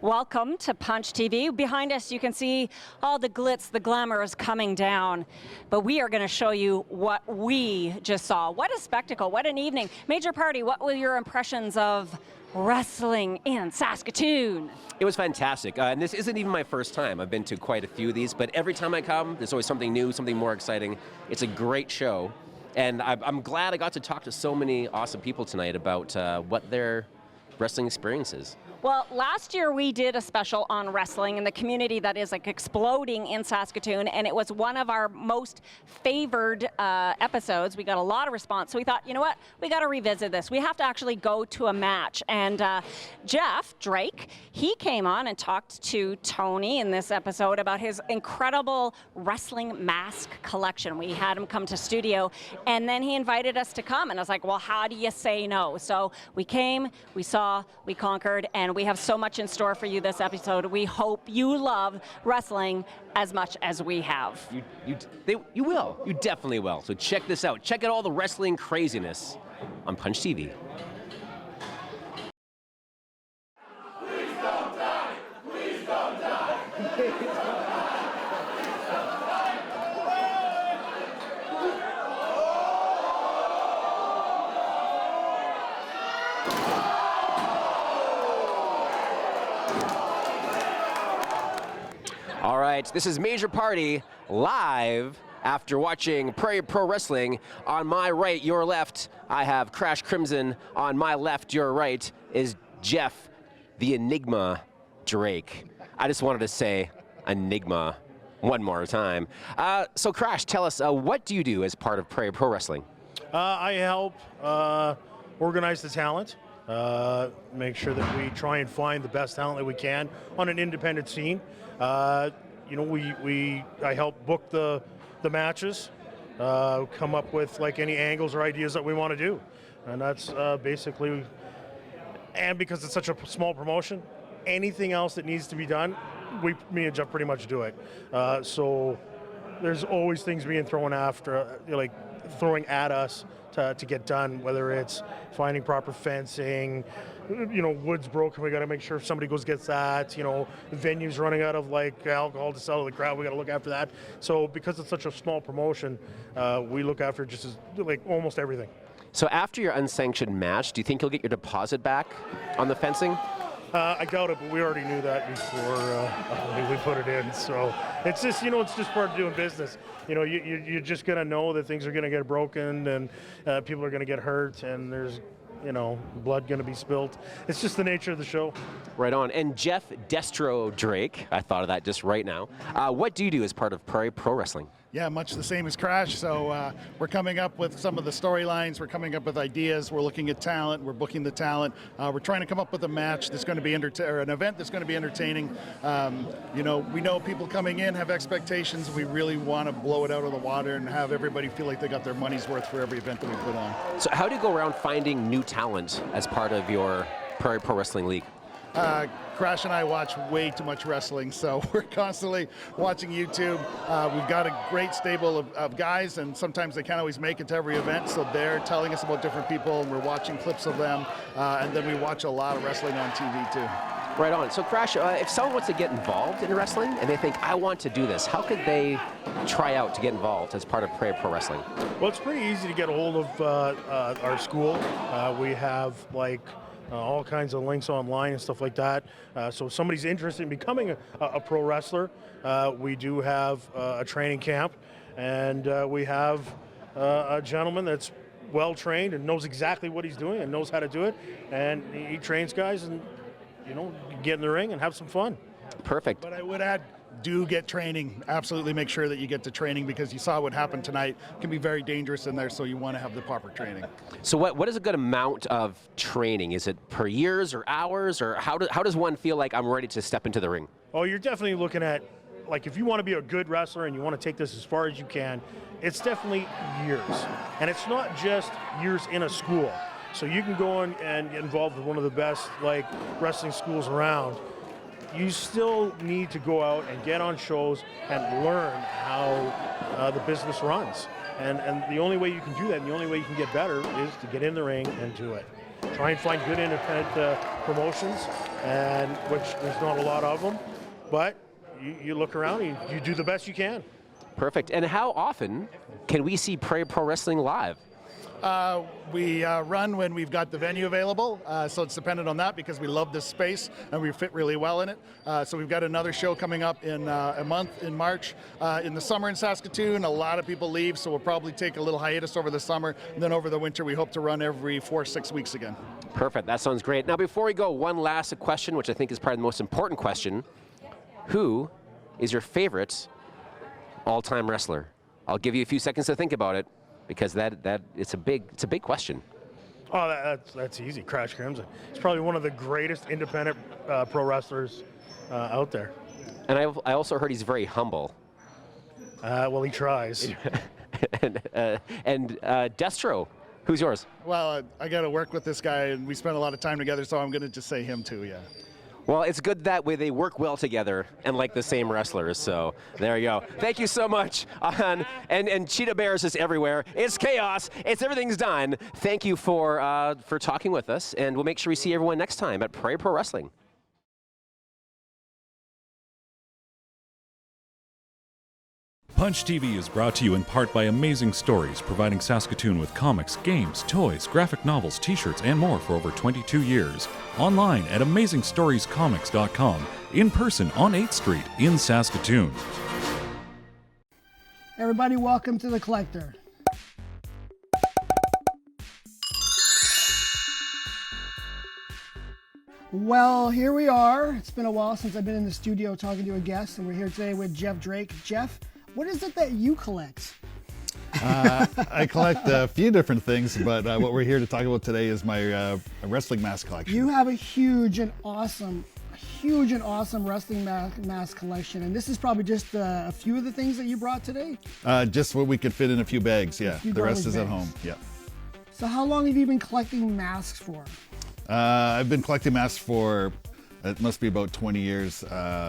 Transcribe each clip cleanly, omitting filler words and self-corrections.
Welcome to Punch TV. Behind us, you can see all the glitz, the glamour is coming down. But we are going to show you what we just saw. What a spectacle, what an evening. Major Party, what were your impressions of wrestling in Saskatoon? It was fantastic, and this isn't even my first time. I've been to quite a few of these, but every time I come, there's always something new, something more exciting. It's a great show, and I'm glad I got to talk to so many awesome people tonight about what their wrestling experience is. Well, last year we did a special on wrestling in the community that is like exploding in Saskatoon, and it was one of our most favored episodes. We got a lot of response, so we thought, you know what, we got to revisit this. We have to actually go to a match, and Jeff Drake, he came on and talked to Tony in this episode about his incredible wrestling mask collection. We had him come to studio, and then he invited us to come, and I was like, well, how do you say no? So we came, we saw, we conquered, and we have so much in store for you this episode. We hope you love wrestling as much as we have. You will. You definitely will. So check this out. Check out all the wrestling craziness on Punch TV. Please don't die! Please don't die! All right, this is Major Party live after watching Prairie Pro Wrestling. On my right, your left, I have Crash Crimson. On my left, your right, is Jeff, the Enigma Drake. I just wanted to say Enigma one more time. So Crash, tell us, what do you do as part of Prairie Pro Wrestling? I help organize the talent, make sure that we try and find the best talent that we can on an independent scene. You know, I help book the matches, come up with like any angles or ideas that we want to do, and that's basically. And because it's such a small promotion, anything else that needs to be done, me and Jeff pretty much do it. So there's always things being thrown after, like throwing at us to get done, whether it's finding proper fencing, you know, wood's broken, we got to make sure if somebody goes gets that, you know, the venue's running out of like alcohol to sell to the crowd, we got to look after that. So because it's such a small promotion, we look after just as, like almost everything. So after your unsanctioned match, do you think you'll get your deposit back on the fencing? I doubt it, but we already knew that before we put it in. So it's just, you know, it's just part of doing business. You know, you're just going to know that things are going to get broken and people are going to get hurt and there's, you know, blood going to be spilled. It's just the nature of the show. Right on. And Jeff Destro Drake, I thought of that just right now. What do you do as part of Prairie Pro Wrestling? Yeah, much the same as Crash. So we're coming up with some of the storylines. We're coming up with ideas. We're looking at talent. We're booking the talent. We're trying to come up with a match that's going to be or an event that's going to be entertaining. You know, we know people coming in have expectations. We really want to blow it out of the water and have everybody feel like they got their money's worth for every event that we put on. So how do you go around finding new talent as part of your Prairie Pro Wrestling League? Crash and I watch way too much wrestling, so we're constantly watching YouTube. We've got a great stable of guys, and sometimes they can't always make it to every event, so they're telling us about different people, and we're watching clips of them, and then we watch a lot of wrestling on TV too. Right on. So Crash, if someone wants to get involved in wrestling and they think, I want to do this, how could they try out to get involved as part of Prairie Pro Wrestling? Well, it's pretty easy to get a hold of our school. We have like all kinds of links online and stuff like that. So if somebody's interested in becoming a pro wrestler, we do have a training camp, and we have a gentleman that's well trained and knows exactly what he's doing and knows how to do it, and he trains guys, and you know, get in the ring and have some fun. Perfect. But I would add, do get training. Absolutely make sure that you get to training, because you saw what happened tonight. It can be very dangerous in there, so you want to have the proper training. So what is a good amount of training? Is it per years or hours, or how does one feel like I'm ready to step into the ring? Oh, you're definitely looking at, like, if you want to be a good wrestler and you want to take this as far as you can, it's definitely years. And it's not just years in a school. So you can go on and get involved with one of the best, like, wrestling schools around. You still need to go out and get on shows and learn how the business runs. And the only way you can do that, and the only way you can get better, is to get in the ring and do it. Try and find good independent promotions and which there's not a lot of them, but you look around and you do the best you can. Perfect. And how often can we see Prairie Pro Wrestling live? We run when we've got the venue available, so it's dependent on that because we love this space and we fit really well in it. So we've got another show coming up in a month in March. In the summer in Saskatoon, a lot of people leave, so we'll probably take a little hiatus over the summer, and then over the winter we hope to run every 4 or 6 weeks again. Perfect. That sounds great. Now before we go, one last question, which I think is probably the most important question. Who is your favorite all-time wrestler? I'll give you a few seconds to think about it, because it's a big question. Oh, that's easy. Crash Crimson. He's probably one of the greatest independent pro wrestlers out there. And I also heard he's very humble. Well, he tries. and Destro, who's yours? Well, I got to work with this guy, and we spend a lot of time together, so I'm going to just say him too. Yeah. Well, it's good that way they work well together and like the same wrestlers. So there you go. Thank you so much. And Cheetah Bears is everywhere. It's chaos. Everything's done. Thank you for talking with us, and we'll make sure we see everyone next time at Prairie Pro Wrestling. Punch TV is brought to you in part by Amazing Stories, providing Saskatoon with comics, games, toys, graphic novels, t-shirts, and more for over 22 years. Online at AmazingStoriesComics.com, in person on 8th Street in Saskatoon. Everybody, welcome to The Collector. Well, here we are. It's been a while since I've been in the studio talking to a guest, and we're here today with Jeff Drake. Jeff, what is it that you collect? I collect a few different things, but what we're here to talk about today is my wrestling mask collection. You have a huge and awesome wrestling mask collection, and this is probably just a few of the things that you brought today? Just what we could fit in a few bags, yeah. The rest is at home, yeah. So how long have you been collecting masks for? I've been collecting masks for, it must be about 20 years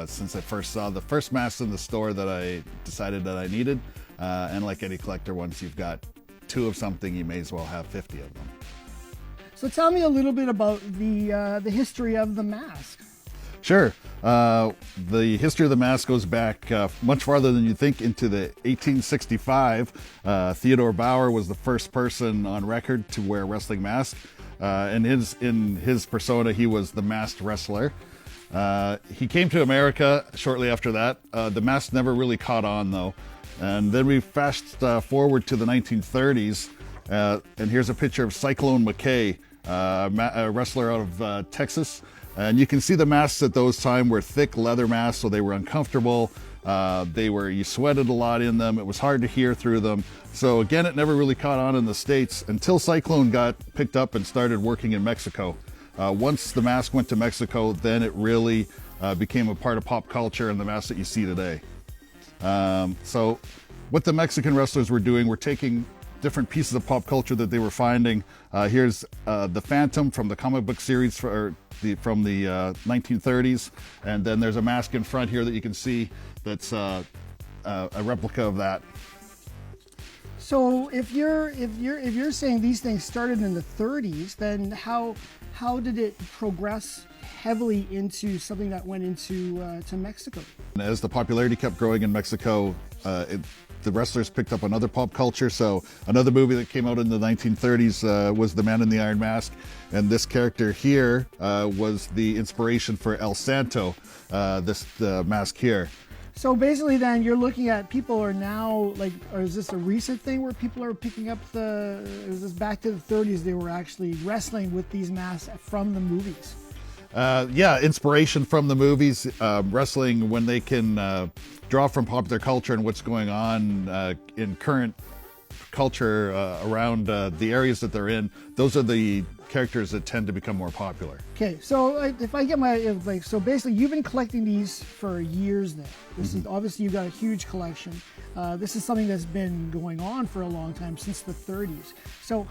since I first saw the first masks in the store that I decided that I needed. And like any collector, once you've got 2 of something, you may as well have 50 of them. So tell me a little bit about the history of the mask. Sure. The history of the mask goes back much farther than you think, into the 1865. Theodore Bauer was the first person on record to wear a wrestling mask. And in his persona, he was the masked wrestler. He came to America shortly after that. The mask never really caught on, though. And then we fast forward to the 1930s, and here's a picture of Cyclone McKay, a wrestler out of Texas. And you can see the masks at those times were thick leather masks, so they were uncomfortable. You sweated a lot in them. It was hard to hear through them. So again, it never really caught on in the States until Cyclone got picked up and started working in Mexico. Once the mask went to Mexico, then it really became a part of pop culture and the mask that you see today. So what the Mexican wrestlers were doing, were taking different pieces of pop culture that they were finding. Here's the Phantom from the comic book series from the 1930s, and then there's a mask in front here that you can see that's a replica of that. So if you're saying these things started in the 30s, then how did it progress heavily into something that went into to Mexico? As the popularity kept growing in Mexico, the wrestlers picked up another pop culture. So another movie that came out in the 1930s was The Man in the Iron Mask. And this character here was the inspiration for El Santo, this mask here. So basically then you're looking at people are now like, or is this a recent thing where people are picking up is this back to the 30s they were actually wrestling with these masks from the movies? Yeah, inspiration from the movies. Wrestling, when they can draw from popular culture and what's going on in current culture around the areas that they're in, those are the characters that tend to become more popular. Okay, so if I get so basically you've been collecting these for years now. This is obviously you've got a huge collection. This is something that's been going on for a long time, since the 30s. So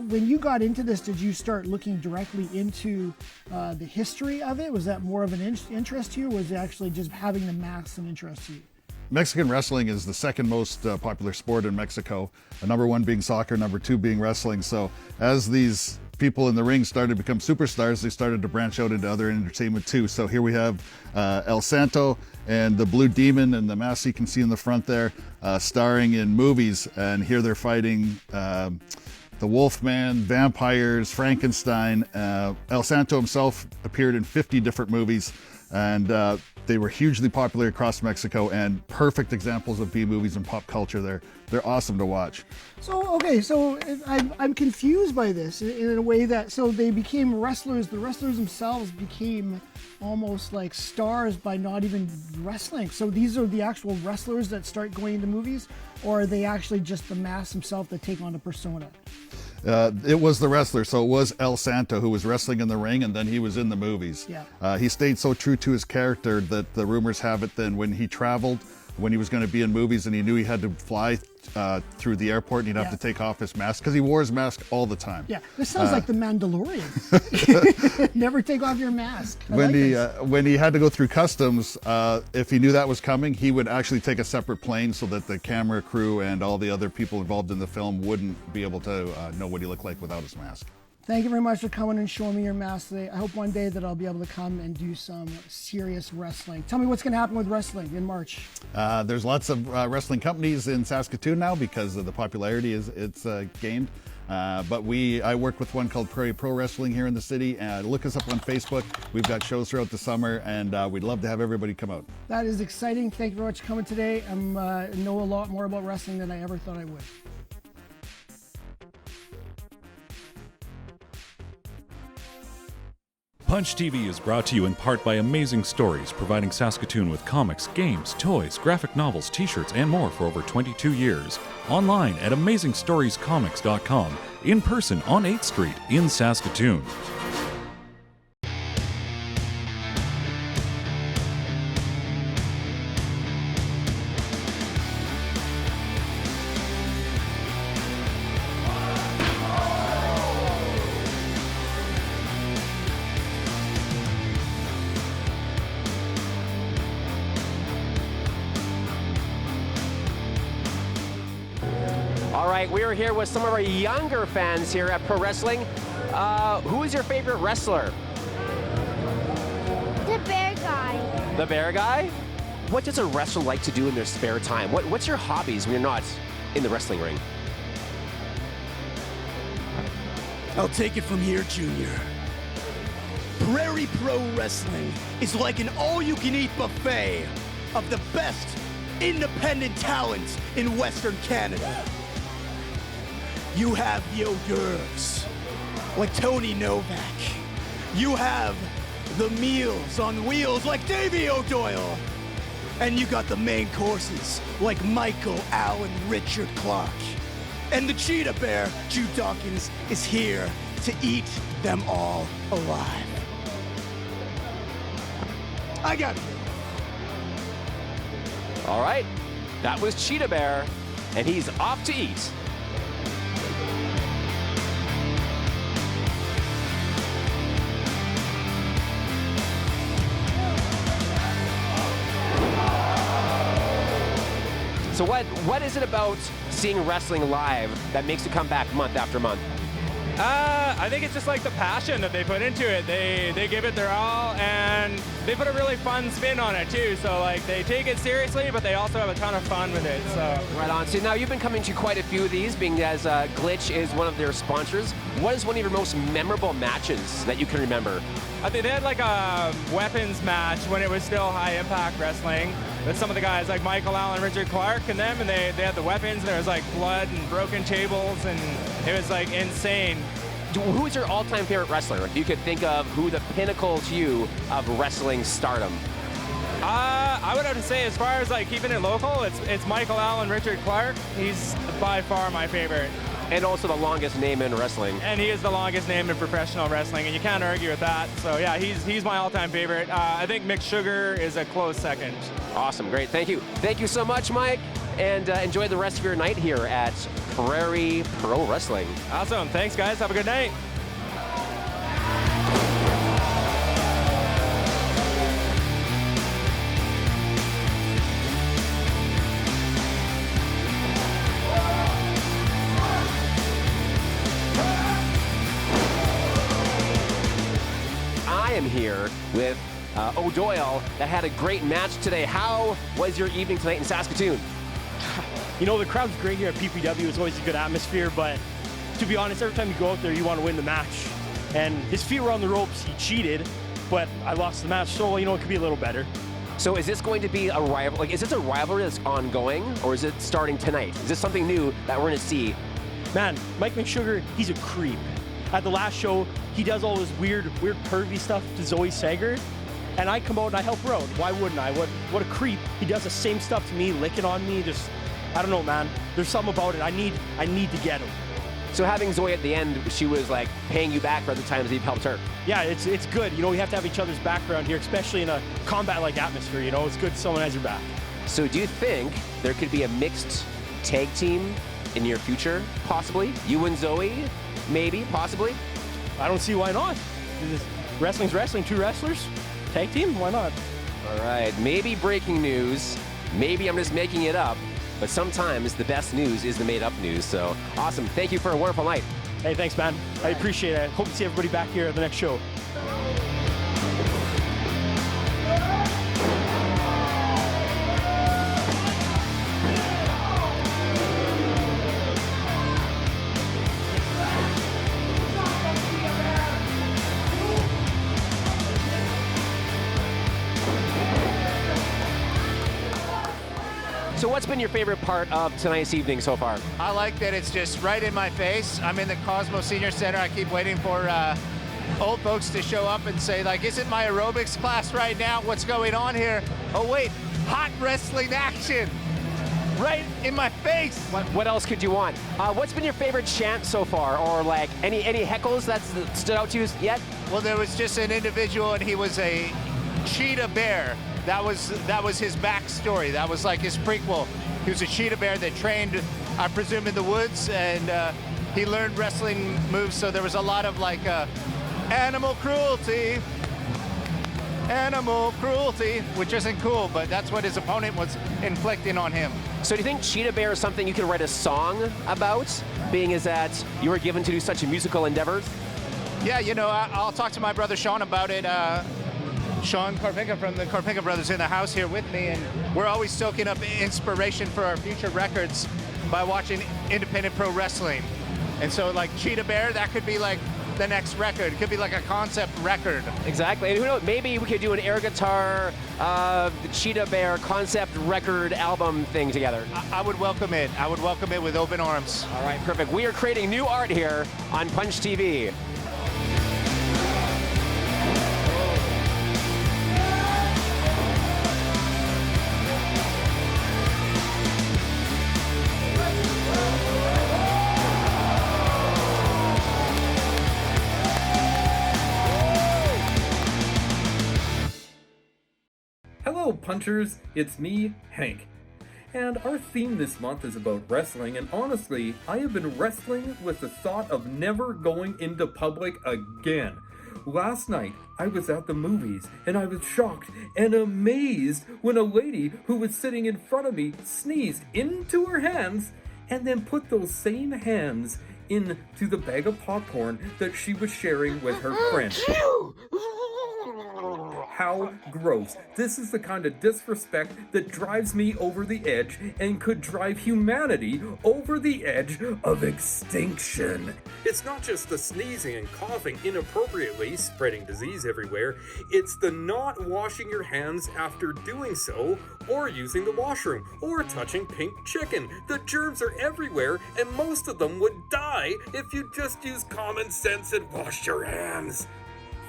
when you got into this, did you start looking directly into the history of it? Was that more of an interest to you, or was it actually just having the masks an interest to you? Mexican wrestling is the second most popular sport in Mexico. Number 1 being soccer, number 2 being wrestling. So as these people in the ring started to become superstars, they started to branch out into other entertainment too. So here we have El Santo and the Blue Demon and the mask you can see in the front there, starring in movies. And here they're fighting the Wolfman, vampires, Frankenstein. El Santo himself appeared in 50 different movies, and they were hugely popular across Mexico and perfect examples of B-movies and pop culture. They're awesome to watch. So, okay, so I'm confused by this in a way that, so they became wrestlers, the wrestlers themselves became almost like stars by not even wrestling. So these are the actual wrestlers that start going into movies, or are they actually just the mask himself that take on a persona? It was the wrestler, so it was El Santo who was wrestling in the ring, and then he was in the movies. Yeah. He stayed so true to his character that the rumors have it then when he traveled, when he was going to be in movies and he knew he had to fly through the airport and he'd have to take off his mask, because he wore his mask all the time. Yeah, this sounds like the Mandalorian. Never take off your mask. When he had to go through customs, if he knew that was coming, he would actually take a separate plane so that the camera crew and all the other people involved in the film wouldn't be able to know what he looked like without his mask. Thank you very much for coming and showing me your mask today. I hope one day that I'll be able to come and do some serious wrestling. Tell me what's going to happen with wrestling in March. There's lots of wrestling companies in Saskatoon now because of the popularity it's gained. But I work with one called Prairie Pro Wrestling here in the city. Look us up on Facebook. We've got shows throughout the summer, and we'd love to have everybody come out. That is exciting. Thank you very much for coming today. I know a lot more about wrestling than I ever thought I would. Punch TV is brought to you in part by Amazing Stories, providing Saskatoon with comics, games, toys, graphic novels, t-shirts, and more for over 22 years. Online at AmazingStoriesComics.com, in person on 8th Street in Saskatoon. All right, we are here with some of our younger fans here at Pro Wrestling. Who is your favorite wrestler? The bear guy. The bear guy? What does a wrestler like to do in their spare time? What's your hobbies when you're not in the wrestling ring? I'll take it from here, Junior. Prairie Pro Wrestling is like an all-you-can-eat buffet of the best independent talent in Western Canada. You have the hors d'oeuvres, like Tony Novak. You have the meals on wheels, like Davey O'Doyle. And you got the main courses, like Michael Allen Richard Clark. And the cheetah bear, Jude Dawkins, is here to eat them all alive. I got it. All right, that was Cheetah Bear, and he's off to eat. So what is it about seeing wrestling live that makes you come back month after month? I think it's just like the passion that they put into it. They give it their all, and they put a really fun spin on it too. So like they take it seriously, but they also have a ton of fun with it. So right on. So now you've been coming to quite a few of these, being as Glitch is one of their sponsors. What is one of your most memorable matches that you can remember? I think they had like a weapons match when it was still high impact wrestling with some of the guys like Michael Allen, Richard Clark, and them, and they had the weapons, and there was like blood and broken tables, and it was like insane. Who is your all-time favorite wrestler? If you could think of who the pinnacle to you of wrestling stardom. I would have to say, as far as like keeping it local, it's Michael Allen, Richard Clark. He's by far my favorite. And also the longest name in wrestling. And he is the longest name in professional wrestling, and you can't argue with that. So yeah, he's my all-time favorite. I think Mick Sugar is a close second. Awesome, great, thank you. Thank you so much, Mike, and enjoy the rest of your night here at Prairie Pro Wrestling. Awesome, thanks guys, have a good night. here with O'Doyle that had a great match today. How was your evening tonight in Saskatoon? You know, the crowd's great here at PPW. It's always a good atmosphere, but to be honest, every time you go out there, you want to win the match. And his feet were on the ropes. He cheated, but I lost the match, so, you know, it could be a little better. So is this going to be a rival? Like, is this a rivalry that's ongoing, or is it starting tonight? Is this something new that we're going to see? Man, Mike McSugar, he's a creep. At the last show, he does all this weird pervy stuff to Zoe Sager, and I come out and I help her out. Why wouldn't I? What a creep. He does the same stuff to me, licking on me. Just, I don't know, man. There's something about it. I need to get him. So having Zoe at the end, she was like paying you back for the times that you've helped her. Yeah, it's good. You know, we have to have each other's back around here, especially in a combat-like atmosphere. You know, it's good someone has your back. So do you think there could be a mixed tag team in your future? Possibly? You and Zoe? Maybe? Possibly? I don't see why not. Wrestling's wrestling. 2 wrestlers? Tag team? Why not? All right, maybe breaking news. Maybe I'm just making it up. But sometimes the best news is the made-up news. So awesome. Thank you for a wonderful night. Hey, thanks, man. I appreciate it. Hope to see everybody back here at the next show. So what's been your favorite part of tonight's evening so far? I like that it's just right in my face. I'm in the Cosmo Senior Center. I keep waiting for old folks to show up and say, like, is it my aerobics class right now? What's going on here? Oh, wait, hot wrestling action right in my face. What else could you want? What's been your favorite chant so far? Or like any heckles that stood out to you yet? Well, there was just an individual, and he was a cheetah bear. That was his backstory. That was like his prequel. He was a cheetah bear that trained, I presume, in the woods, and he learned wrestling moves. So there was a lot of like animal cruelty, which isn't cool, but that's what his opponent was inflicting on him. So do you think Cheetah Bear is something you could write a song about, being as that you were given to do such musical endeavors? Yeah, you know, I'll talk to my brother Sean about it. Sean Karpinka from the Karpinka Brothers in the house here with me, and we're always soaking up inspiration for our future records by watching independent pro wrestling. And so like Cheetah Bear, that could be like the next record. It could be like a concept record. Exactly, and who knows, maybe we could do an air guitar, the Cheetah Bear concept record album thing together. I would welcome it. I would welcome it with open arms. All right, perfect. We are creating new art here on Punch TV. Hello punchers, it's me, Hank. And our theme this month is about wrestling, and honestly, I have been wrestling with the thought of never going into public again. Last night, I was at the movies, and I was shocked and amazed when a lady who was sitting in front of me sneezed into her hands, and then put those same hands into the bag of popcorn that she was sharing with her friend. How gross. This is the kind of disrespect that drives me over the edge and could drive humanity over the edge of extinction. It's not just the sneezing and coughing inappropriately, spreading disease everywhere. It's the not washing your hands after doing so, or using the washroom, or touching pink chicken. The germs are everywhere, and most of them would die if you just use common sense and wash your hands.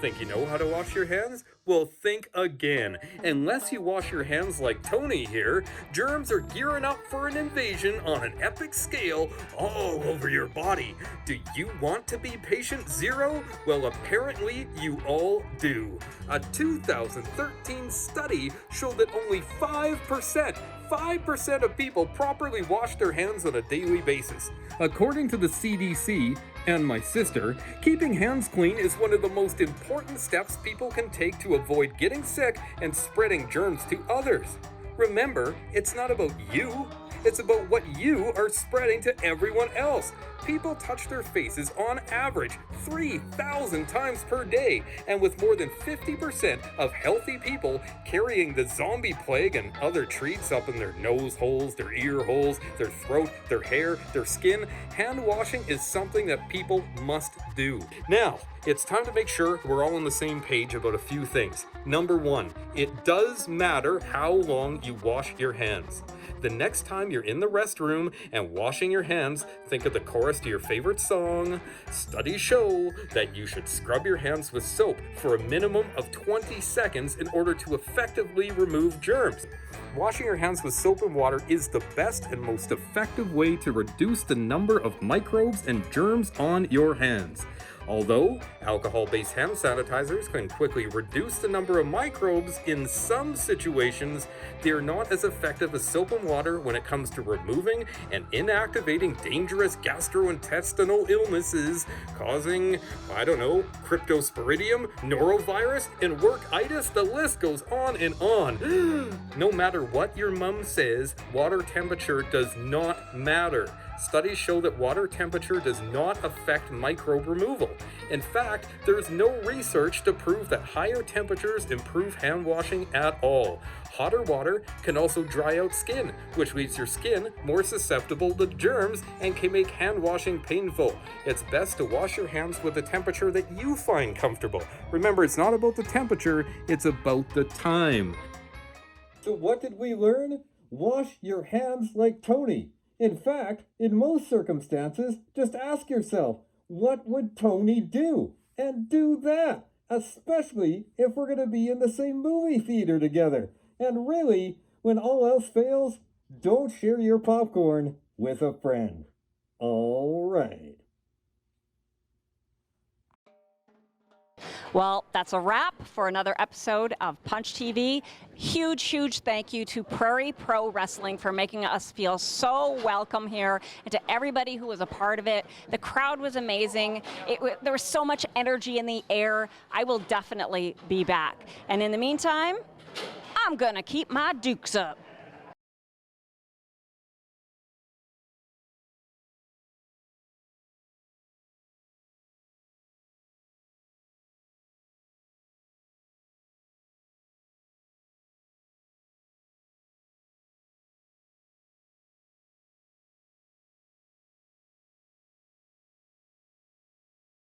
Think you know how to wash your hands? Well, think again. Unless you wash your hands like Tony here, germs are gearing up for an invasion on an epic scale all over your body. Do you want to be patient zero? Well, apparently you all do. A 2013 study showed that only 5% of people properly wash their hands on a daily basis. According to the CDC and my sister, keeping hands clean is one of the most important steps people can take to avoid getting sick and spreading germs to others. Remember, it's not about you, it's about what you are spreading to everyone else. people touch their faces on average 3,000 times per day, and with more than 50% of healthy people carrying the zombie plague and other treats up in their nose holes, their ear holes, their throat, their hair, their skin, hand washing is something that people must do. Now, it's time to make sure we're all on the same page about a few things. Number one, it does matter how long you wash your hands. The next time you're in the restroom and washing your hands, think of the chorus to your favorite song. Studies show that you should scrub your hands with soap for a minimum of 20 seconds in order to effectively remove germs. Washing your hands with soap and water is the best and most effective way to reduce the number of microbes and germs on your hands. Although alcohol-based hand sanitizers can quickly reduce the number of microbes in some situations, they are not as effective as soap and water when it comes to removing and inactivating dangerous gastrointestinal illnesses causing, cryptosporidium, norovirus, and workitis. The list goes on and on. No matter what your mom says, water temperature does not matter. Studies show that water temperature does not affect microbe removal. In fact, there is no research to prove that higher temperatures improve hand washing at all. Hotter water can also dry out skin, which leaves your skin more susceptible to germs and can make hand washing painful. It's best to wash your hands with a temperature that you find comfortable. Remember, it's not about the temperature, it's about the time. So what did we learn? Wash your hands like Tony. In fact, in most circumstances, just ask yourself, what would Tony do? And do that, especially if we're going to be in the same movie theater together. And really, when all else fails, don't share your popcorn with a friend. All right. Well, that's a wrap for another episode of Punch TV. Huge thank you to Prairie Pro Wrestling for making us feel so welcome here, and to everybody who was a part of it. The crowd was amazing. There was so much energy in the air. I will definitely be back. And in the meantime, I'm gonna keep my dukes up.